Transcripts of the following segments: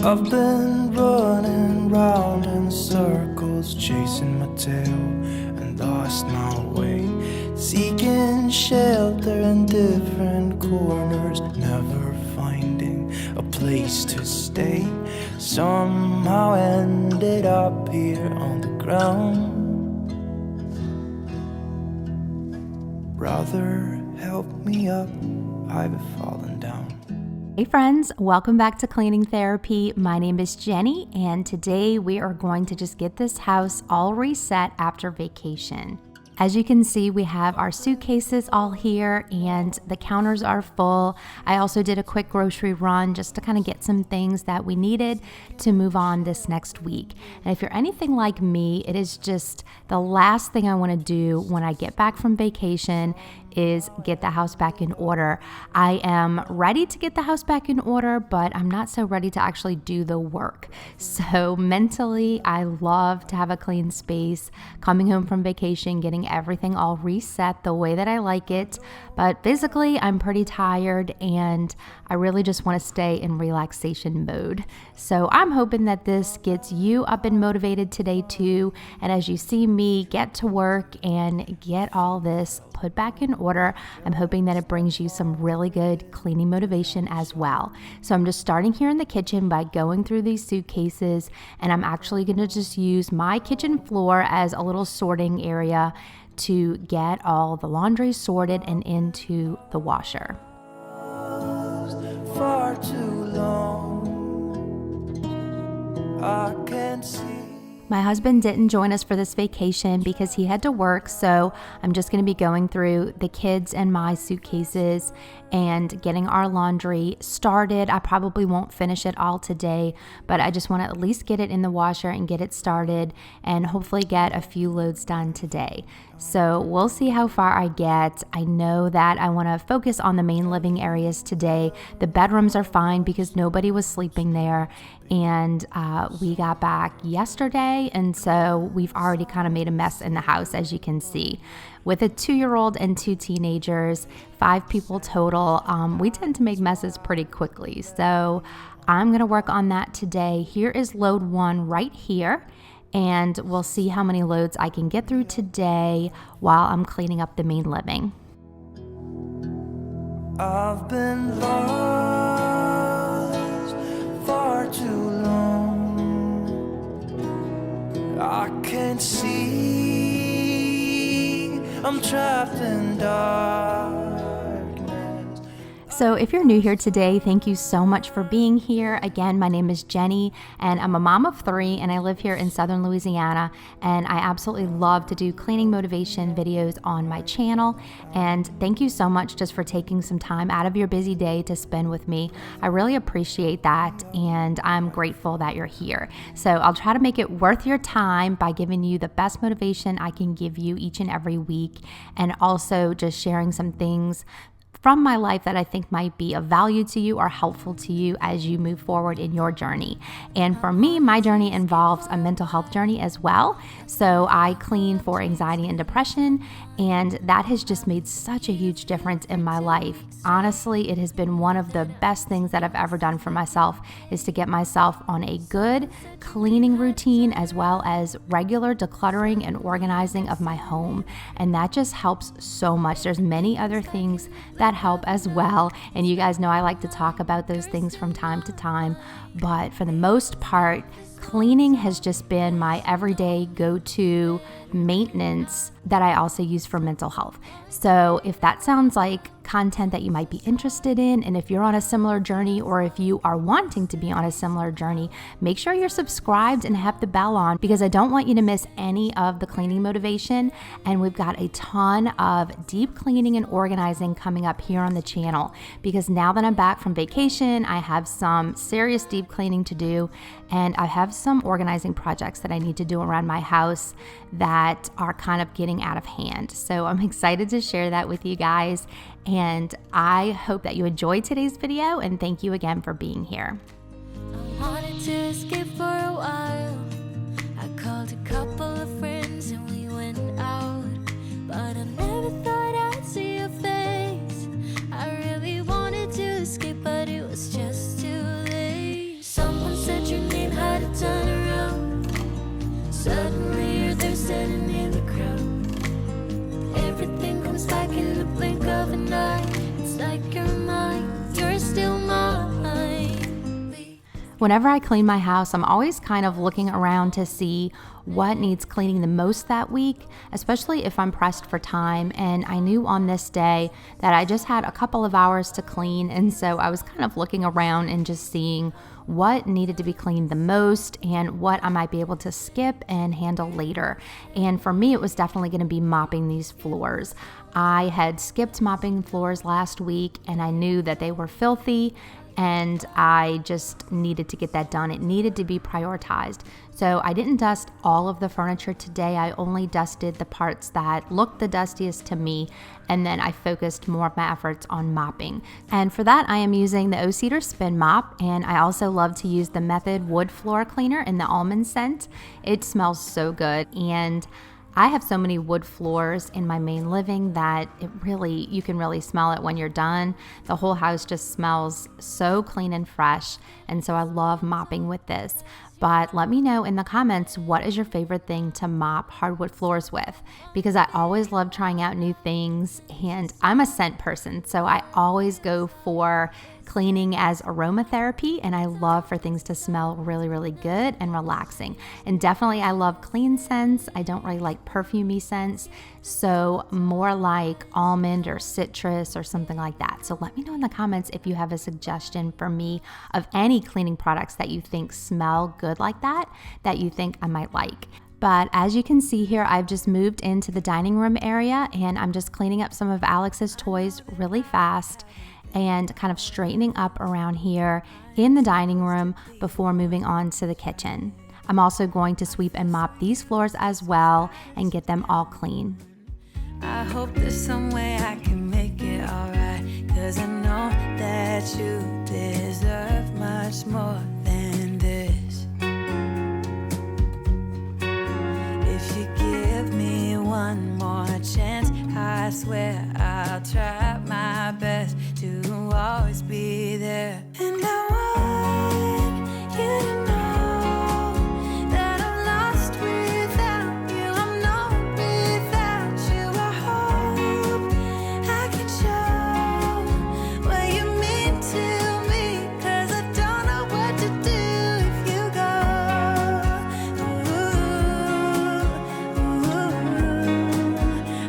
I've been running round in circles, chasing my tail and lost my way, seeking shelter in different corners, never finding a place to stay. Somehow ended up here on the ground. Brother, help me up, I've fallen down. Hey friends, welcome back to Cleaning Therapy. My name is Jenny, and today we are going to just get this house all reset after vacation. As you can see, we have our suitcases all here and the counters are full. I also did a quick grocery run just to kind of get some things that we needed to move on this next week. And if you're anything like me, it is just the last thing I want to do when I get back from vacation is get the house back in order. I am ready to get the house back in order, but I'm not so ready to actually do the work. So mentally, I love to have a clean space, coming home from vacation, getting everything all reset the way that I like it. But physically, I'm pretty tired and I really just want to stay in relaxation mode. So I'm hoping that this gets you up and motivated today too. And as you see me get to work and get all this put back in order, I'm hoping that it brings you some really good cleaning motivation as well. So I'm just starting here in the kitchen by going through these suitcases, and I'm actually going to just use my kitchen floor as a little sorting area to get all the laundry sorted and into the washer. Far too long, I can't see. My husband didn't join us for this vacation because he had to work, so I'm just going to be going through the kids and my suitcases and getting our laundry started. I probably won't finish it all today, but I just want to at least get it in the washer and get it started and hopefully get a few loads done today. So we'll see how far I get. I know that I want to focus on the main living areas today. The bedrooms are fine because nobody was sleeping there, and we got back yesterday, and so we've already kind of made a mess in the house, as you can see. With a 2-year-old and 2 teenagers, 5 people total, we tend to make messes pretty quickly. So I'm going to work on that today. Here is load 1 right here, and we'll see how many loads I can get through today while I'm cleaning up the main living. I've been lost far too long. I can't see, I'm trapped in darkness. So if you're new here today, thank you so much for being here. Again, my name is Jenny, and I'm a mom of 3, and I live here in Southern Louisiana, and I absolutely love to do cleaning motivation videos on my channel. And thank you so much just for taking some time out of your busy day to spend with me. I really appreciate that, and I'm grateful that you're here. So I'll try to make it worth your time by giving you the best motivation I can give you each and every week, and also just sharing some things from my life that I think might be of value to you or helpful to you as you move forward in your journey. And for me, my journey involves a mental health journey as well. So I clean for anxiety and depression, and that has just made such a huge difference in my life. Honestly, it has been one of the best things that I've ever done for myself, is to get myself on a good cleaning routine as well as regular decluttering and organizing of my home. And that just helps so much. There's many other things that help as well, and you guys know I like to talk about those things from time to time, but for the most part, cleaning has just been my everyday go-to maintenance that I also use for mental health. So if that sounds like content that you might be interested in, and if you're on a similar journey, or if you are wanting to be on a similar journey, make sure you're subscribed and have the bell on, because I don't want you to miss any of the cleaning motivation. And we've got a ton of deep cleaning and organizing coming up here on the channel, because now that I'm back from vacation, I have some serious deep cleaning to do, and I have some organizing projects that I need to do around my house that are kind of getting out of hand. So I'm excited to share that with you guys, and I hope that you enjoyed today's video, and thank you again for being here. I wanted to escape for a while. I called a couple of friends and we went out, but I never thought I'd see your face. I really wanted to escape, but it was just too late. Someone said Whenever I clean my house, I'm always kind of looking around to see what needs cleaning the most that week, especially if I'm pressed for time. And I knew on this day that I just had a couple of hours to clean. And so I was kind of looking around and just seeing what needed to be cleaned the most and what I might be able to skip and handle later. And for me, it was definitely going to be mopping these floors. I had skipped mopping floors last week and I knew that they were filthy and I just needed to get that done. It needed to be prioritized. So I didn't dust all of the furniture today. I only dusted the parts that looked the dustiest to me, and then I focused more of my efforts on mopping. And for that, I am using the O-Cedar Spin Mop, and I also love to use the Method Wood Floor Cleaner in the almond scent. It smells so good, and I have so many wood floors in my main living that you can really smell it when you're done. The whole house just smells so clean and fresh, and so I love mopping with this. But let me know in the comments, what is your favorite thing to mop hardwood floors with? Because I always love trying out new things, and I'm a scent person, so I always go for cleaning as aromatherapy, and I love for things to smell really, really good and relaxing. And definitely I love clean scents. I don't really like perfumey scents, so more like almond or citrus or something like that. So let me know in the comments if you have a suggestion for me of any cleaning products that you think smell good like that you think I might like. But as you can see here, I've just moved into the dining room area and I'm just cleaning up some of Alex's toys really fast and kind of straightening up around here in the dining room before moving on to the kitchen. I'm also going to sweep and mop these floors as well and get them all clean. I hope there's some way I can make it alright, 'cause I know that you deserve much more than this. If you give me one more chance, I swear I'll try my best to always be there. And I want you to know that I'm lost without you. I'm not without you. I hope I can show what you mean to me, 'cause I don't know what to do if you go.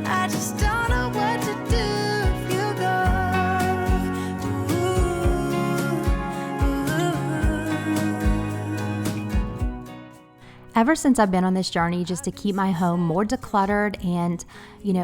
I just don't know what to do if you go. Ever since I've been on this journey just to keep my home more decluttered and,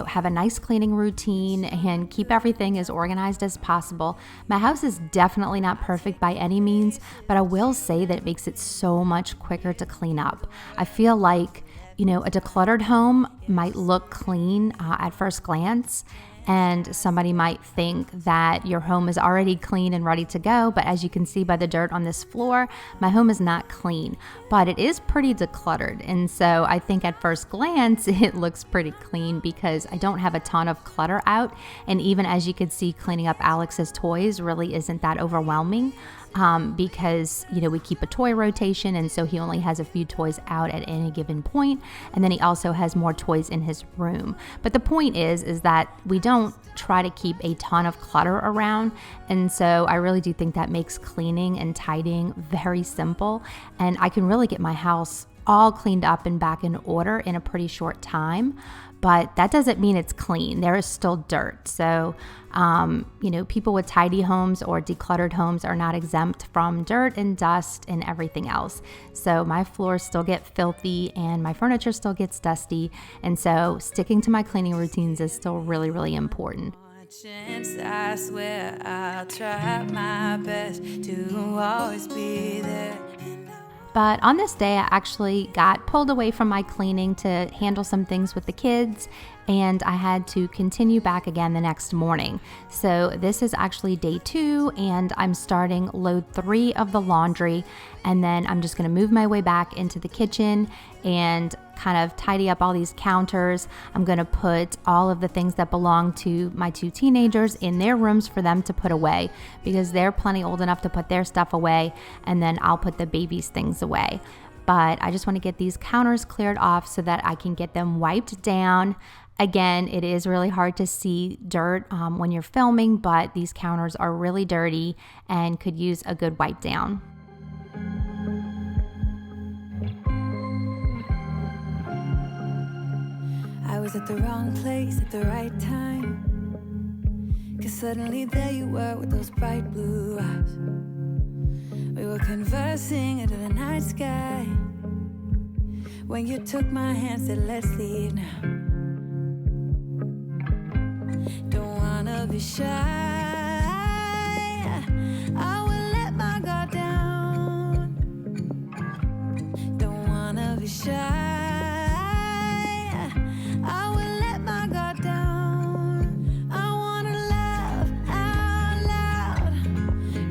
have a nice cleaning routine and keep everything as organized as possible, my house is definitely not perfect by any means, but I will say that it makes it so much quicker to clean up. I feel like, a decluttered home might look clean at first glance, and somebody might think that your home is already clean and ready to go, but as you can see by the dirt on this floor, my home is not clean, but it is pretty decluttered. And so I think at first glance, it looks pretty clean because I don't have a ton of clutter out. And even as you can see, cleaning up Alex's toys really isn't that overwhelming. Because, we keep a toy rotation, and so he only has a few toys out at any given point, and then he also has more toys in his room. But the point is that we don't try to keep a ton of clutter around, and so I really do think that makes cleaning and tidying very simple, and I can really get my house all cleaned up and back in order in a pretty short time. But that doesn't mean it's clean. There is still dirt. So, people with tidy homes or decluttered homes are not exempt from dirt and dust and everything else. So my floors still get filthy and my furniture still gets dusty. And so sticking to my cleaning routines is still really, really important. I swear I'll try my best to always be there. But on this day, I actually got pulled away from my cleaning to handle some things with the kids, and I had to continue back again the next morning. So this is actually day 2, and I'm starting load 3 of the laundry, and then I'm just gonna move my way back into the kitchen and kind of tidy up all these counters. I'm gonna put all of the things that belong to my 2 teenagers in their rooms for them to put away, because they're plenty old enough to put their stuff away, and then I'll put the baby's things away. But I just want to get these counters cleared off so that I can get them wiped down. Again, it is really hard to see dirt when you're filming, but these counters are really dirty and could use a good wipe down. was at the wrong place at the right time. 'Cause suddenly there you were with those bright blue eyes. We were conversing into the night sky when you took my hand, said let's leave now. Don't wanna be shy, I will let my guard down. Don't wanna be shy, I will let my guard down. I wanna laugh out loud,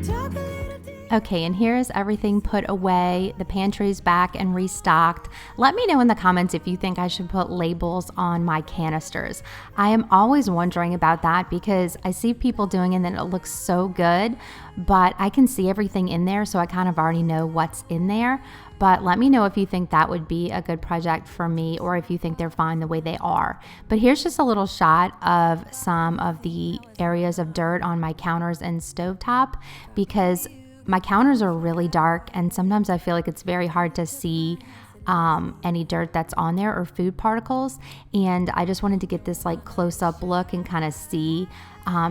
talk a little deep. Okay, and here is everything put away. The pantry's back and restocked. Let me know in the comments if you think I should put labels on my canisters. I am always wondering about that because I see people doing it and it looks so good, but I can see everything in there, so I kind of already know what's in there. But let me know if you think that would be a good project for me or if you think they're fine the way they are. But here's just a little shot of some of the areas of dirt on my counters and stovetop because my counters are really dark and sometimes I feel like it's very hard to see any dirt that's on there or food particles, and I just wanted to get this like close-up look and kind of see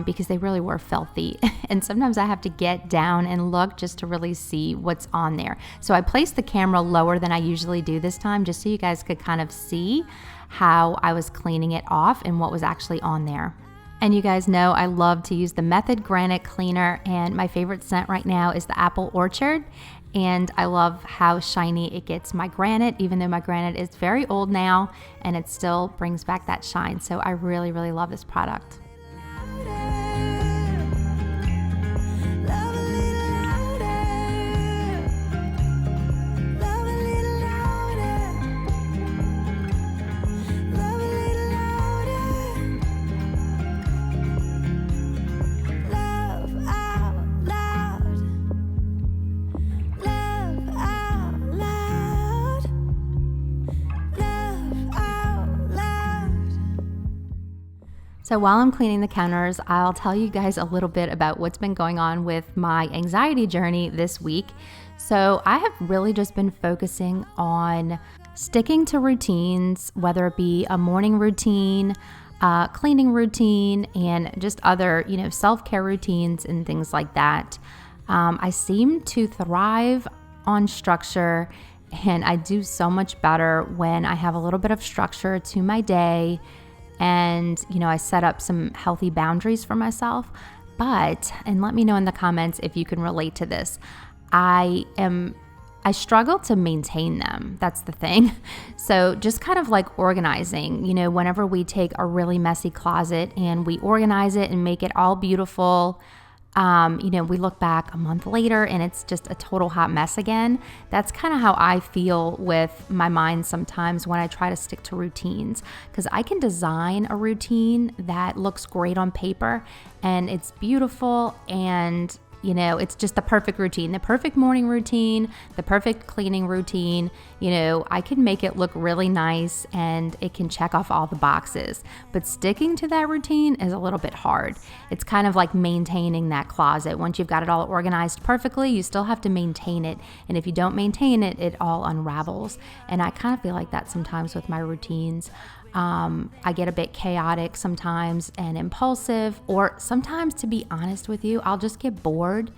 because they really were filthy and sometimes I have to get down and look just to really see what's on there. So I placed the camera lower than I usually do this time just so you guys could kind of see how I was cleaning it off and what was actually on there. And you guys know I love to use the Method Granite Cleaner, and my favorite scent right now is the Apple Orchard. And I love how shiny it gets my granite, even though my granite is very old now, and it still brings back that shine. So I really, really love this product. So while I'm cleaning the counters, I'll tell you guys a little bit about what's been going on with my anxiety journey this week. So I have really just been focusing on sticking to routines, whether it be a morning routine, cleaning routine, and just other, self-care routines and things like that. I seem to thrive on structure, and I do so much better when I have a little bit of structure to my day. And, I set up some healthy boundaries for myself. But, and let me know in the comments if you can relate to this, I struggle to maintain them. That's the thing. So just kind of like organizing, whenever we take a really messy closet and we organize it and make it all beautiful, we look back a month later and it's just a total hot mess again. That's kind of how I feel with my mind sometimes when I try to stick to routines, because I can design a routine that looks great on paper and it's beautiful and it's just the perfect routine, the perfect morning routine, the perfect cleaning routine. I can make it look really nice and it can check off all the boxes. But sticking to that routine is a little bit hard. It's kind of like maintaining that closet. Once you've got it all organized perfectly, you still have to maintain it. And if you don't maintain it, it all unravels. And I kind of feel like that sometimes with my routines. I get a bit chaotic sometimes and impulsive, or sometimes, to be honest with you, I'll just get bored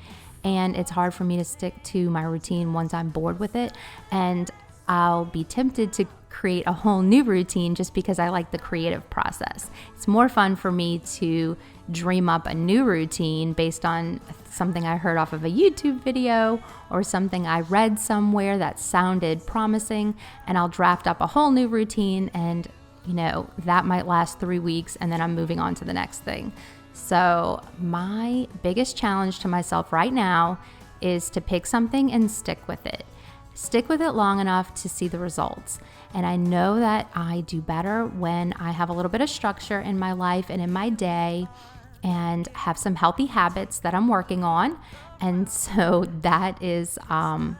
and it's hard for me to stick to my routine once I'm bored with it, and I'll be tempted to create a whole new routine just because I like the creative process. It's more fun for me to dream up a new routine based on something I heard off of a YouTube video or something I read somewhere that sounded promising, and I'll draft up a whole new routine, and that might last 3 weeks and then I'm moving on to the next thing. So my biggest challenge to myself right now is to pick something and stick with it. Stick with it long enough to see the results. And I know that I do better when I have a little bit of structure in my life and in my day and have some healthy habits that I'm working on. And so that is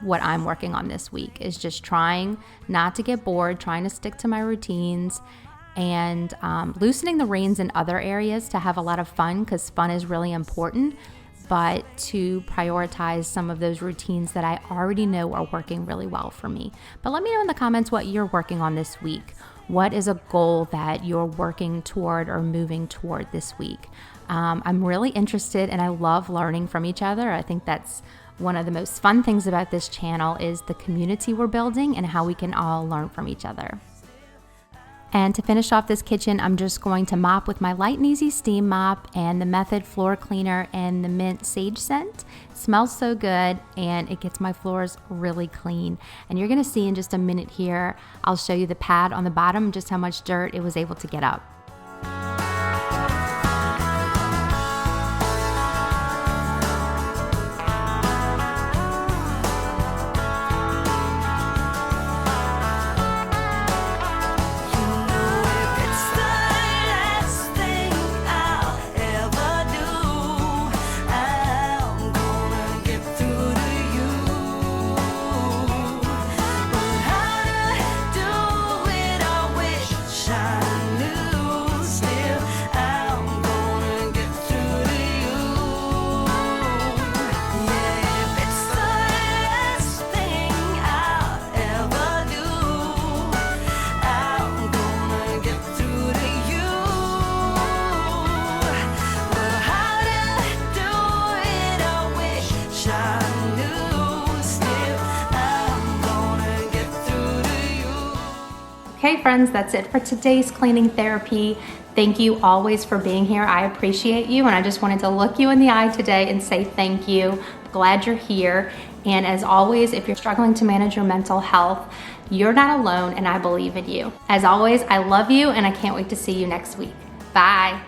what I'm working on this week, is just trying not to get bored, trying to stick to my routines, and loosening the reins in other areas to have a lot of fun, because fun is really important. but to prioritize some of those routines that I already know are working really well for me. But let me know in the comments what you're working on this week. What is a goal that you're working toward or moving toward this week? I'm really interested and I love learning from each other. I think that's one of the most fun things about this channel is the community we're building and how we can all learn from each other. And to finish off this kitchen, I'm just going to mop with my Light and Easy Steam Mop and the Method Floor Cleaner and the Mint Sage Scent. It smells so good and it gets my floors really clean. And you're gonna see in just a minute here, I'll show you the pad on the bottom, just how much dirt it was able to get up. Okay friends, that's it for today's cleaning therapy. Thank you always for being here. I appreciate you and I just wanted to look you in the eye today and say thank you. Glad you're here. And as always, if you're struggling to manage your mental health, you're not alone and I believe in you. As always, I love you and I can't wait to see you next week. Bye.